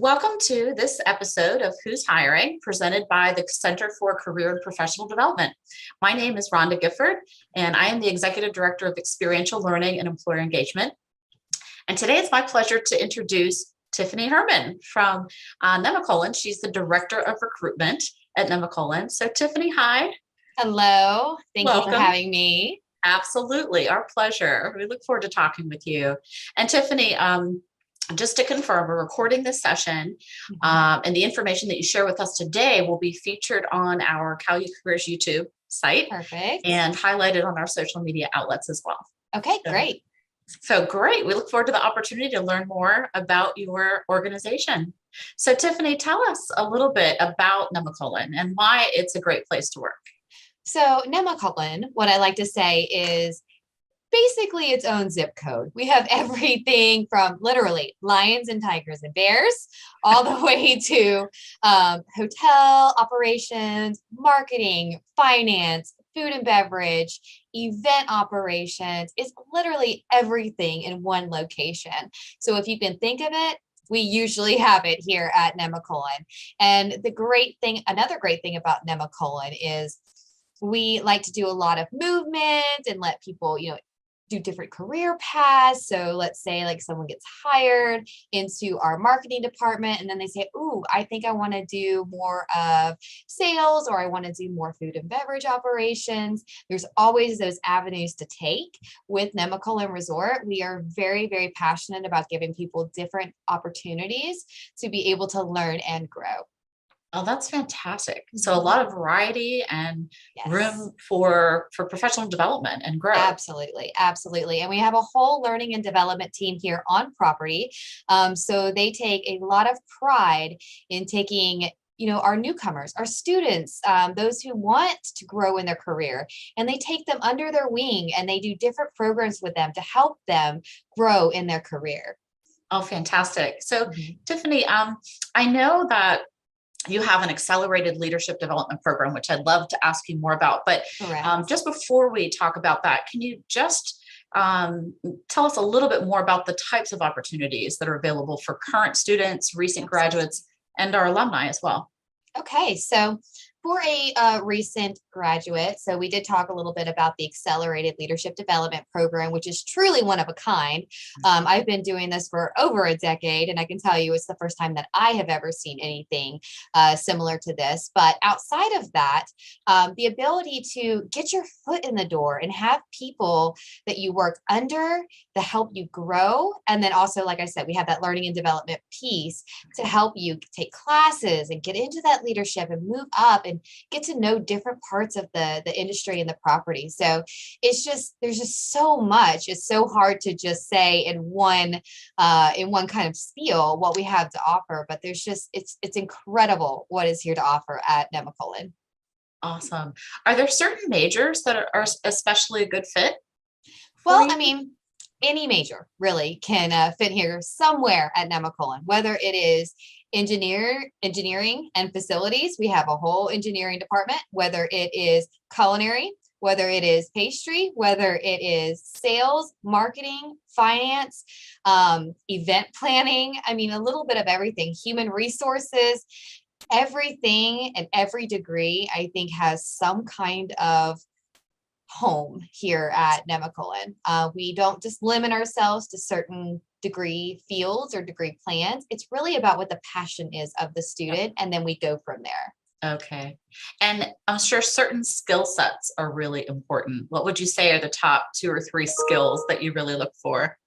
Welcome to this episode of Who's Hiring, presented by the Center for Career and Professional Development. My name is Rhonda Gifford, and I am the Executive Director of Experiential Learning and Employer Engagement. And today it's my pleasure to introduce Tiffany Herman from Nemacolin. She's the Director of Recruitment at Nemacolin. So Tiffany, hi. Hello. Thank you Welcome. for having me. Absolutely. Our pleasure. We look forward to talking with you. And Tiffany, just to confirm, we're recording this session, and the information that you share with us today will be featured on our CalU Careers YouTube site. Perfect. And highlighted on our social media outlets as well. Okay, great. So great. We look forward to the opportunity to learn more about your organization. So Tiffany, tell us a little bit about Nemacolin and why it's a great place to work. So Nemacolin, what I like to say is basically its own zip code. We have everything from literally lions and tigers and bears, all the way to hotel operations, marketing, finance, food and beverage, event operations. It's literally everything in one location. So if you can think of it, we usually have it here at Nemacolin. And another great thing about Nemacolin is we like to do a lot of movement and let people, do different career paths. So let's say like someone gets hired into our marketing department and then they say, "Ooh, I think I want to do more of sales, or I want to do more food and beverage operations." There's always those avenues to take. With Nemacolin Resort, we are very, very passionate about giving people different opportunities to be able to learn and grow. Oh, that's fantastic. So a lot of variety and Yes. room for professional development and growth. Absolutely. Absolutely. And we have a whole learning and development team here on property. So they take a lot of pride in taking our newcomers, our students, those who want to grow in their career, and they take them under their wing and they do different programs with them to help them grow in their career. Oh, fantastic. So Tiffany, I know that you have an accelerated leadership development program, which I'd love to ask you more about. But just before we talk about that, can you just tell us a little bit more about the types of opportunities that are available for current students, recent graduates, and our alumni as well? Okay, so for a recent graduate, so we did talk a little bit about the Accelerated Leadership Development Program, which is truly one of a kind. I've been doing this for over a decade, and I can tell you it's the first time that I have ever seen anything similar to this. But outside of that, the ability to get your foot in the door and have people that you work under to help you grow. And then also, like I said, we have that learning and development piece to help you take classes and get into that leadership and move up and get to know different parts of the industry and the property. So there's just so much. It's so hard to just say in one kind of spiel what we have to offer, but it's incredible what is here to offer at Nemacolin. Awesome. Are there certain majors that are especially a good fit? Well, I mean, any major really can fit here somewhere at Nemacolin, whether it is engineering and facilities. We have a whole engineering department, whether it is culinary, whether it is pastry, whether it is sales, marketing, finance, event planning. I mean, a little bit of everything, human resources, everything and every degree, I think, has some kind of home here at Nemacolin. We don't just limit ourselves to certain degree fields or degree plans. It's really about what the passion is of the student, and then we go from there. Okay. And I'm sure certain skill sets are really important. What would you say are the top 2 or 3 skills that you really look for?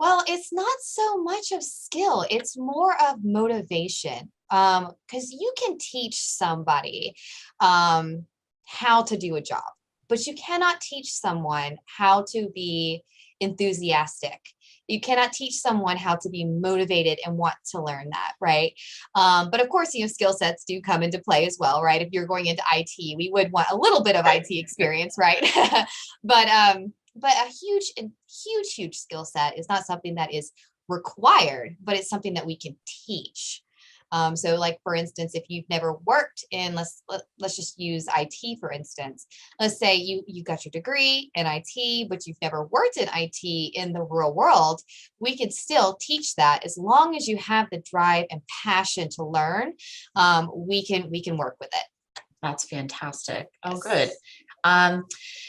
Well, it's not so much of skill, it's more of motivation. Because you can teach somebody how to do a job, but you cannot teach someone how to be enthusiastic. You cannot teach someone how to be motivated and want to learn that, right? But of course, skill sets do come into play as well, right? If you're going into IT, we would want a little bit of IT experience, right? But a huge skill set is not something that is required, but it's something that we can teach. So like, for instance, if you've never worked in, let's just use IT, for instance. Let's say you got your degree in IT, but you've never worked in IT in the real world. We can still teach that as long as you have the drive and passion to learn. We can work with it. That's fantastic. Oh, good. Um,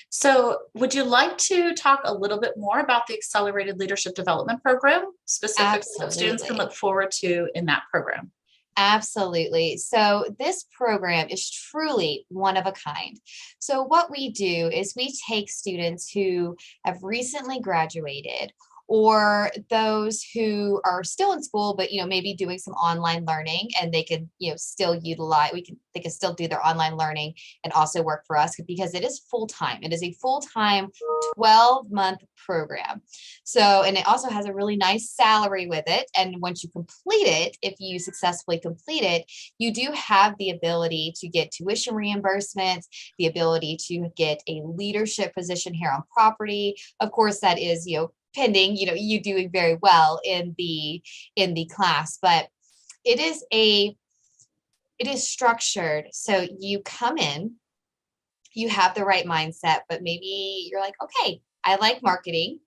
so would you like to talk a little bit more about the Accelerated Leadership Development Program, specifically what students can Absolutely. look forward to in that program? Absolutely. So this program is truly one of a kind. So what we do is we take students who have recently graduated, or those who are still in school, but maybe doing some online learning, and they can still utilize, they can still do their online learning and also work for us, because it is full time. It is a full time 12-month program. So, and it also has a really nice salary with it. And once you complete it, if you successfully complete it, you do have the ability to get tuition reimbursements, the ability to get a leadership position here on property. Of course, that is, pending, you doing very well in the class, but it is structured. So you come in, you have the right mindset, but maybe you're like, okay, I like marketing,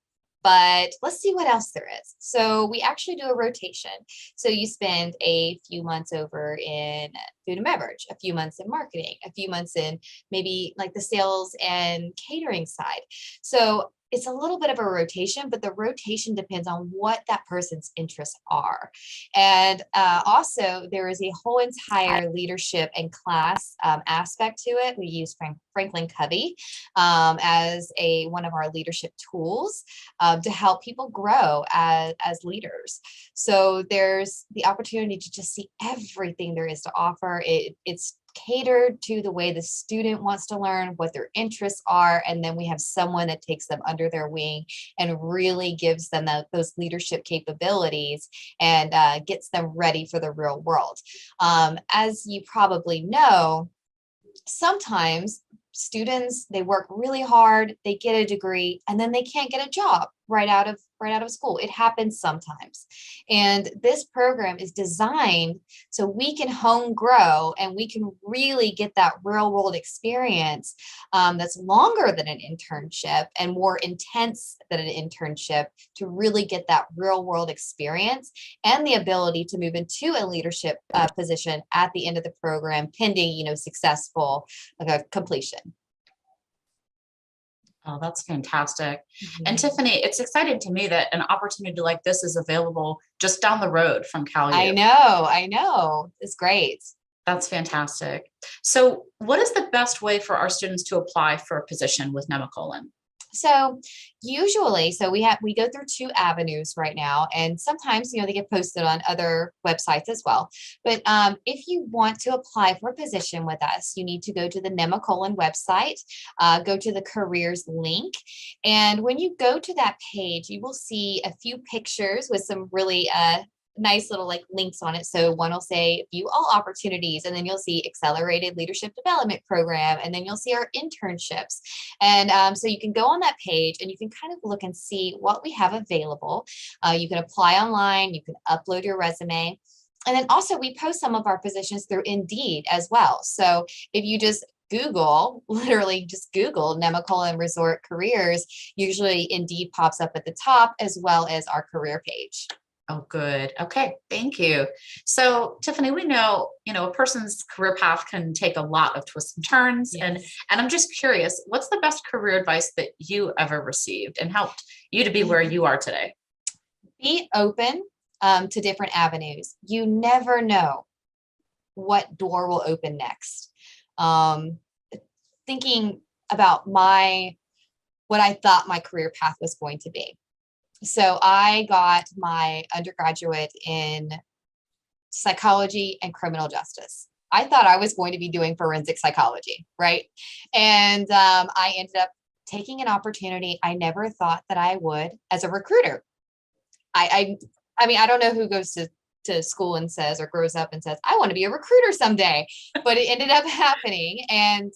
but let's see what else there is. So we actually do a rotation. So you spend a few months over in food and beverage, a few months in marketing, a few months in maybe like the sales and catering side. So it's a little bit of a rotation, but the rotation depends on what that person's interests are. And also, there is a whole entire leadership and class aspect to it. We use Franklin Covey as one of our leadership tools to help people grow as leaders. So there's the opportunity to just see everything there is to offer. It's catered to the way the student wants to learn, what their interests are, and then we have someone that takes them under their wing and really gives them those leadership capabilities and gets them ready for the real world. As you probably know, sometimes students, they work really hard, they get a degree, and then they can't get a job right out of school. It happens sometimes. And this program is designed so we can home grow and we can really get that real world experience that's longer than an internship and more intense than an internship, to really get that real world experience and the ability to move into a leadership position at the end of the program, pending successful completion. Oh, that's fantastic. And Mhm. Tiffany, it's exciting to me that an opportunity like this is available just down the road from I CalU. know, I know. It's great. That's fantastic. So what is the best way for our students to apply for a position with Nemacolin? So usually, we go through two avenues right now, and sometimes they get posted on other websites as well. But if you want to apply for a position with us, you need to go to the Nemacolin website, go to the careers link, and when you go to that page, you will see a few pictures with some really nice little like links on it. So one will say view all opportunities, and then you'll see accelerated leadership development program, and then you'll see our internships. And so you can go on that page and you can kind of look and see what we have available. You can apply online, you can upload your resume. And then also we post some of our positions through Indeed as well. So if you just literally just Google Nemacolin Resort Careers, usually Indeed pops up at the top as well as our career page. Oh, good. Okay, thank you. So, Tiffany, we know, a person's career path can take a lot of twists and turns, Yes. and I'm just curious, what's the best career advice that you ever received and helped you to be where you are today? Be open to different avenues. You never know what door will open next. Um, Thinking about what I thought my career path was going to be. So I got my undergraduate in psychology and criminal justice. I thought I was going to be doing forensic psychology, right? And I ended up taking an opportunity I never thought that I would as a recruiter. I, I mean, I don't know who goes to school and says, or grows up and says, I want to be a recruiter someday, but it ended up happening. And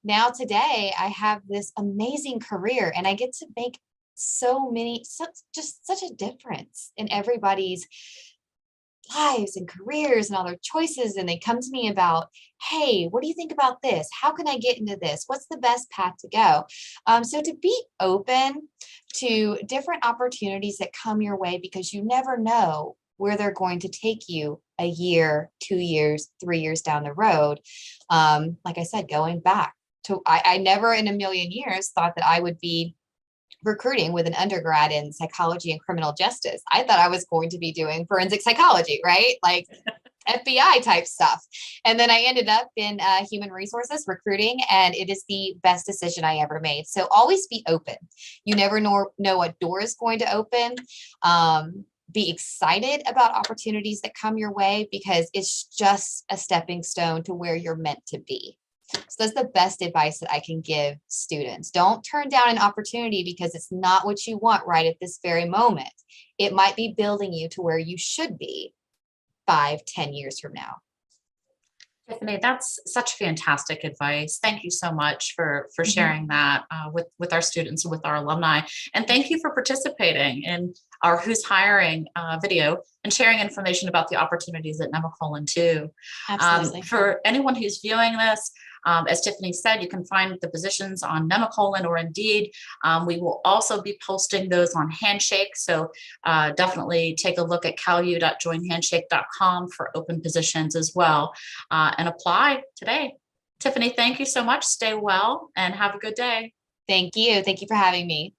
now today I have this amazing career and I get to make just such a difference in everybody's lives and careers and all their choices. And they come to me about, hey, what do you think about this? How can I get into this? What's the best path to go? So to be open to different opportunities that come your way, because you never know where they're going to take you a year, 2 years, 3 years down the road. Like I said, going back to, I never in a million years thought that I would be recruiting with an undergrad in psychology and criminal justice. I thought I was going to be doing forensic psychology, right? Like FBI type stuff. And then I ended up in human resources recruiting, and it is the best decision I ever made. So always be open. You never know what door is going to open. Be excited about opportunities that come your way, because it's just a stepping stone to where you're meant to be. So that's the best advice that I can give students. Don't turn down an opportunity because it's not what you want right at this very moment. It might be building you to where you should be 5, 10 years from now. Tiffany, that's such fantastic advice. Thank you so much for sharing that with our students and with our alumni. And thank you for participating in our Who's Hiring video and sharing information about the opportunities at Nemacolin too. Absolutely. For anyone who's viewing this, as Tiffany said, you can find the positions on Nemacolin or Indeed. We will also be posting those on Handshake. So definitely take a look at calu.joinhandshake.com for open positions as well, and apply today. Tiffany, thank you so much. Stay well and have a good day. Thank you. Thank you for having me.